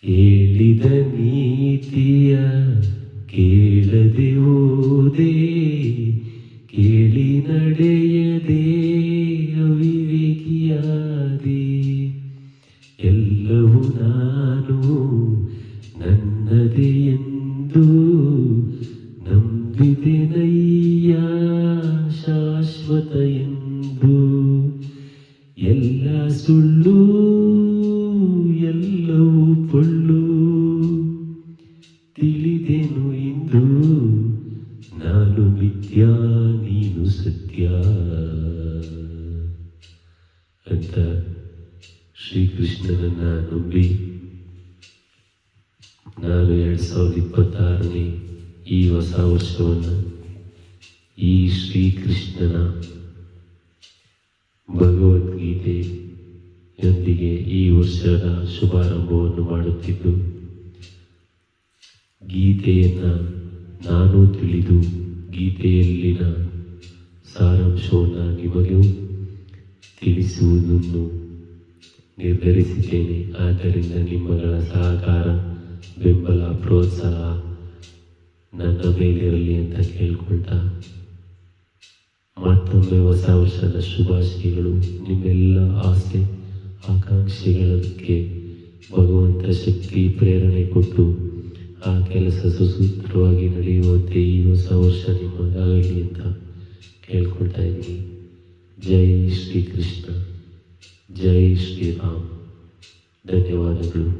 ಹೇಳಿದ ನೀತಿಯ ಕೇಳದೆ ಹೋದೆ, ಕೇಳಿ ನಡೆಯದೆ ಅವಿವೇಕಿಯಾದೆ. ಎಲ್ಲವೂ ನಾನು ನನ್ನದೇ ಎಂದು ನಂಬಿದೆನಯ್ಯ ಶಾಶ್ವತ ಎಂದು. ಎಲ್ಲ ಸುಳ್ಳು ಎಲ್ಲವೂ ಪೊಳ್ಳು ತಿಳಿದೆನು ಇಂದು, ನಾನು ಮಿಥ್ಯ ನೀನು ಸತ್ಯ ಅಂತ ಶ್ರೀಕೃಷ್ಣನನ್ನ ನಂಬಿ ನಾನು 2026ನೇ ಈ ಹೊಸ ವರ್ಷವನ್ನು ಈ ಶ್ರೀಕೃಷ್ಣನ ಭಗವದ್ಗೀತೆಯೊಂದಿಗೆ ಈ ವರ್ಷದ ಶುಭಾರಂಭವನ್ನು ಮಾಡುತ್ತಿದ್ದು, ಗೀತೆಯನ್ನು ನಾನು ತಿಳಿದು ಗೀತೆಯಲ್ಲಿನ ಸಾರಾಂಶವನ್ನು ನಿಮಗೂ ತಿಳಿಸುವುದನ್ನು ನಿರ್ಧರಿಸಿದ್ದೇನೆ. ಆದ್ದರಿಂದ ನಿಮ್ಮಗಳ ಸಹಕಾರ, ಬೆಂಬಲ, ಪ್ರೋತ್ಸಾಹ ನನ್ನ ಮೇಲಿರಲಿ ಅಂತ ಕೇಳ್ಕೊಳ್ತಾ, ಮತ್ತೊಮ್ಮೆ ಹೊಸ ವರ್ಷದ ಶುಭಾಶಯಗಳು. ನಿಮ್ಮೆಲ್ಲ ಆಸೆ ಆಕಾಂಕ್ಷೆಗಳಕ್ಕೆ ಭಗವಂತ ಶಕ್ತಿ ಪ್ರೇರಣೆ ಕೊಟ್ಟು ಆ ಕೆಲಸ ಸುಸೂತ್ರವಾಗಿ ನಡೆಯುವಂತೆ ಈ ಹೊಸ ವರ್ಷ ನಿಮ್ಮದಾಗಲಿ ಅಂತ ಕೇಳ್ಕೊಳ್ತಾ ಇದ್ದೀನಿ. ಜೈ ಶ್ರೀಕೃಷ್ಣ, ಜೈ ಶ್ರೀರಾಮ್. ಧನ್ಯವಾದಗಳು.